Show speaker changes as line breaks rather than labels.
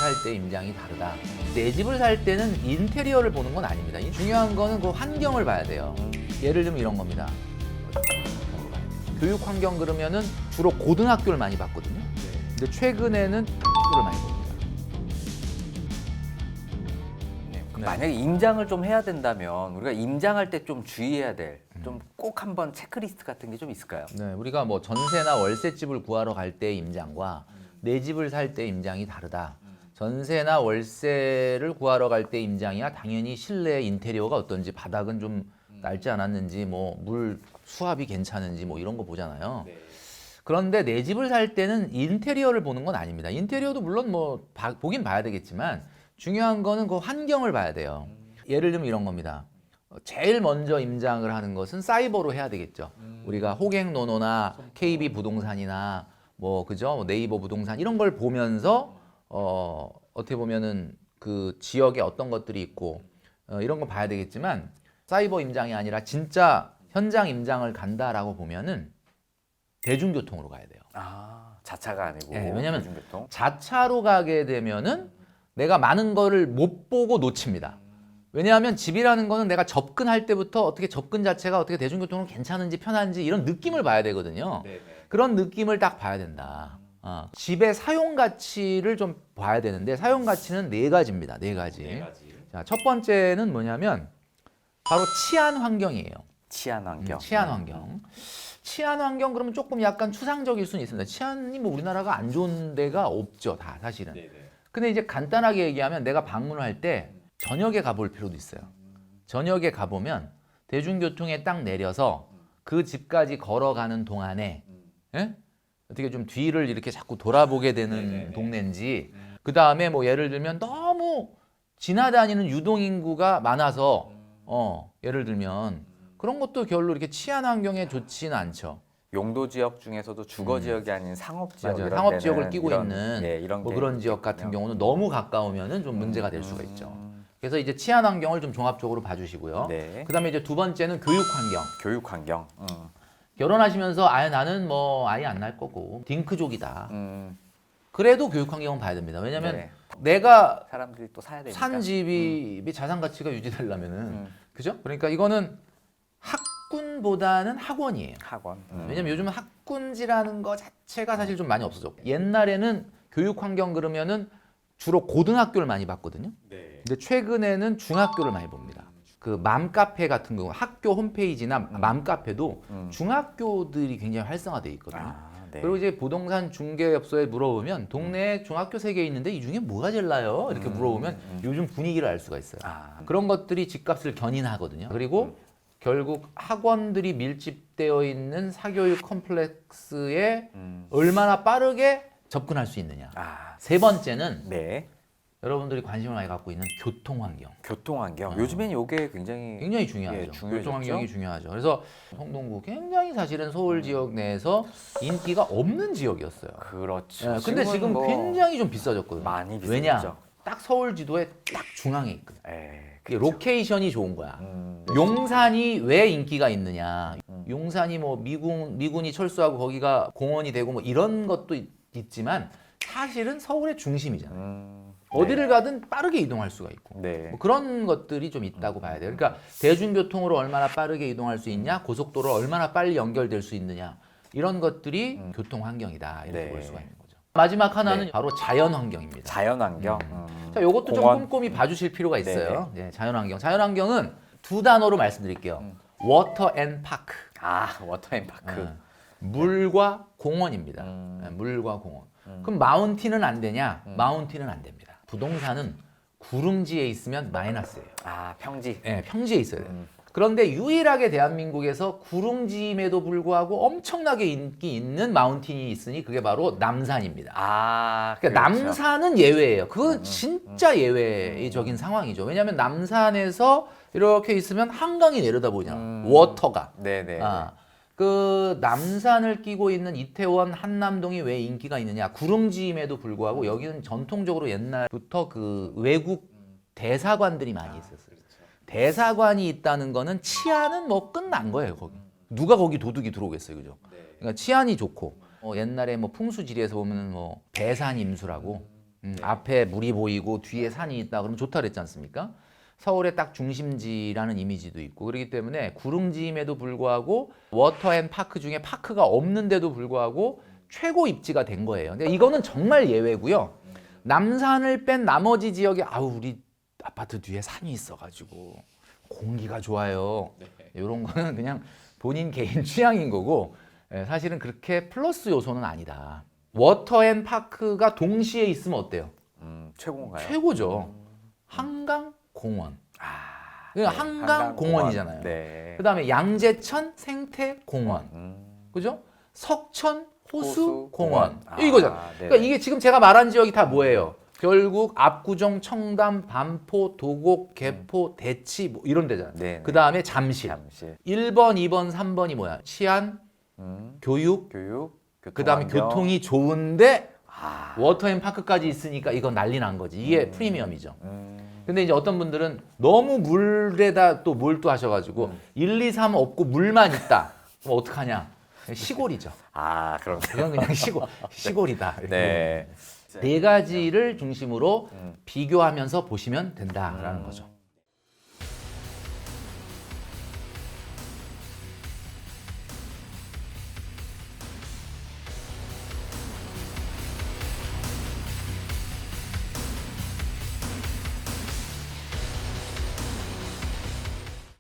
살 때 임장이 다르다. 내 집을 살 때는 인테리어를 보는 건 아닙니다. 중요한 거는 그 환경을 봐야 돼요. 예를 들면 이런 겁니다. 교육 환경 그러면은 주로 고등학교를 많이 봤거든요. 근데 최근에는 학교를 많이 봅니다.
네. 만약에 임장을 좀 해야 된다면 우리가 임장할 때 좀 주의해야 될 좀 꼭 한번 체크리스트 같은 게 좀 있을까요?
네, 우리가 뭐 전세나 월세집을 구하러 갈 때 임장과 내 집을 살 때 임장이 다르다. 전세나 월세를 구하러 갈 때 임장이야 당연히 실내 인테리어가 어떤지, 바닥은 좀 낡지 않았는지, 뭐 물 수압이 괜찮은지 뭐 이런 거 보잖아요. 그런데 내 집을 살 때는 인테리어를 보는 건 아닙니다. 인테리어도 물론 뭐 보긴 봐야 되겠지만 중요한 거는 그 환경을 봐야 돼요. 예를 들면 이런 겁니다. 제일 먼저 임장을 하는 것은 사이버로 해야 되겠죠. 우리가 호갱노노나 KB 부동산이나 뭐 그죠? 네이버 부동산 이런 걸 보면서 어떻게 보면은 그 지역에 어떤 것들이 있고 이런 거 봐야 되겠지만, 사이버 임장이 아니라 진짜 현장 임장을 간다라고 보면은 대중교통으로 가야 돼요.
아, 자차가 아니고
네, 왜냐면
대중교통.
자차로 가게 되면은 내가 많은 거를 못 보고 놓칩니다. 왜냐하면 집이라는 거는 내가 접근할 때부터 어떻게 접근 자체가 어떻게 대중교통으로 괜찮은지 편한지 이런 느낌을 봐야 되거든요. 그런 느낌을 딱 봐야 된다. 집의 사용 가치를 좀 봐야 되는데, 사용 가치는 네 가지입니다. 네 가지. 자, 첫 번째는 뭐냐면 바로 치안 환경이에요.
치안 환경.
치안 환경. 치안 환경 그러면 조금 약간 추상적일 수는 있습니다. 치안이 뭐 우리나라가 안 좋은 데가 없죠, 다 사실은. 근데 이제 간단하게 얘기하면 내가 방문을 할 때 저녁에 가볼 필요도 있어요. 저녁에 가보면 대중교통에 딱 내려서 그 집까지 걸어가는 동안에 예? 어떻게 좀 뒤를 이렇게 자꾸 돌아보게 되는 동네인지, 그 다음에 뭐 예를 들면 너무 지나다니는 유동인구가 많아서 예를 들면 그런 것도 별로 이렇게 치안 환경에 좋지는 않죠.
용도 지역 중에서도 주거 지역이 아닌 상업 지역,
맞아요.
이런
상업
데는
지역을 끼고
이런,
있는
이런
뭐
게
그런 지역 같은
있겠군요.
경우는 너무 가까우면은 좀 문제가 될 수가 있죠. 그래서 이제 치안 환경을 좀 종합적으로 봐주시고요.
네.
그다음에 이제 두 번째는 교육 환경.
교육 환경.
결혼하시면서 아예 나는 뭐 아예 안 날 거고 딩크족이다. 그래도 교육 환경은 봐야 됩니다. 왜냐면
네.
내가
사람들이 또 사야 되니까.
산 집이 자산 가치가 유지되려면은 그죠? 그러니까 이거는 학군보다는 학원이에요.
학원.
왜냐면 요즘은 학군지라는 거 자체가 사실 좀 많이 없어졌고, 옛날에는 교육 환경 그러면은 주로 고등학교를 많이 봤거든요. 근데 최근에는 중학교를 많이 봅니다. 그 맘카페 같은 경우, 학교 홈페이지나 맘카페도 중학교들이 굉장히 활성화되어 있거든요.
아, 네.
그리고 이제 부동산 중개업소에 물어보면 동네에 중학교 3개 있는데 이 중에 뭐가 제일 나요? 이렇게 물어보면 요즘 분위기를 알 수가 있어요. 그런 것들이 집값을 견인하거든요. 그리고 결국 학원들이 밀집되어 있는 사교육 컴플렉스에 얼마나 빠르게 접근할 수 있느냐. 세 번째는
네.
여러분들이 관심을 많이 갖고 있는 교통 환경.
교통 환경. 요즘엔 이게 굉장히
굉장히 중요하죠.
예, 중요해졌죠.
교통 환경이 중요하죠. 그래서 성동구 굉장히 사실은 서울 지역 내에서 인기가 없는 지역이었어요.
그렇죠.
예, 근데 지금
뭐
굉장히 좀 비싸졌거든요.
많이 비싸졌죠.
왜냐? 딱 서울 지도에 딱 중앙에 있거든. 이게 로케이션이 좋은 거야. 용산이 왜 인기가 있느냐? 용산이 뭐 미군이 철수하고 거기가 공원이 되고 뭐 이런 것도 있지만 사실은 서울의 중심이잖아요. 어디를 가든 빠르게 이동할 수가 있고
네.
뭐 그런 것들이 좀 있다고 봐야 돼요. 그러니까 대중교통으로 얼마나 빠르게 이동할 수 있냐, 고속도로 얼마나 빨리 연결될 수 있느냐, 이런 것들이 교통 환경이다 이렇게
네.
볼 수가 있는 거죠. 마지막 하나는 바로 자연 환경입니다.
자연 환경.
자, 요것도 좀
공원.
꼼꼼히 봐주실 필요가 있어요. 네, 자연 환경. 자연 환경은 두 단어로 말씀드릴게요. 워터 앤 파크.
워터앤파크.
물과 공원입니다. 네, 물과 공원. 그럼 마운틴은 안 되냐? 마운틴은 안 됩니다. 부동산은 구름지에 있으면 마이너스예요.
평지.
네, 평지에 있어야 돼요. 그런데 유일하게 대한민국에서 구름지임에도 불구하고 엄청나게 인기 있는 마운틴이 있으니 그게 바로 남산입니다. 그러니까
그렇죠.
남산은 예외예요. 그건 진짜 예외적인 상황이죠. 왜냐하면 남산에서 이렇게 있으면 한강이 내려다 보이잖아. 워터가.
네네.
그 남산을 끼고 있는 이태원 한남동이 왜 인기가 있느냐? 구름지임에도 불구하고 여기는 전통적으로 옛날부터 그 외국 대사관들이 많이 있었어요. 대사관이 있다는 거는 치안은 뭐 끝난 거예요, 거기. 누가 거기 도둑이 들어오겠어요, 그죠? 그러니까 치안이 좋고 옛날에 뭐 풍수지리에서 보면 뭐 배산임수라고 앞에 물이 보이고 뒤에 산이 있다 그러면 좋다 그랬지 않습니까? 서울의 딱 중심지라는 이미지도 있고 그렇기 때문에 구릉지임에도 불구하고 워터앤파크 중에 파크가 없는데도 불구하고 최고 입지가 된 거예요. 근데 이거는 정말 예외고요. 남산을 뺀 나머지 지역에 우리 아파트 뒤에 산이 있어가지고 공기가 좋아요. 이런 거는 그냥 본인 개인 취향인 거고 사실은 그렇게 플러스 요소는 아니다. 워터앤파크가 동시에 있으면 어때요?
최고인가요?
최고죠. 한강공원. 그러니까
네,
한강공원이잖아요.
네.
그다음에 양재천 생태공원. 그죠? 석천 호수공원. 이거죠.
네.
그러니까 이게 지금 제가 말한 지역이 다 뭐예요? 결국 압구정, 청담, 반포, 도곡, 개포, 대치 뭐 이런 데잖아요.
네, 네.
그다음에 잠실. 1번, 2번, 3번이 뭐야? 치안, 교육, 그다음에
교통환경.
교통이 좋은데 워터앤파크까지 있으니까 이건 난리 난 거지. 이게 프리미엄이죠. 근데 이제 어떤 분들은 너무 물에다 또 몰두하셔가지고 1, 2, 3 없고 물만 있다. 그럼 어떡하냐? 시골이죠.
그럼.
이건 그냥 시골이다.
네.
네 가지를 중심으로 비교하면서 보시면 된다라는 거죠.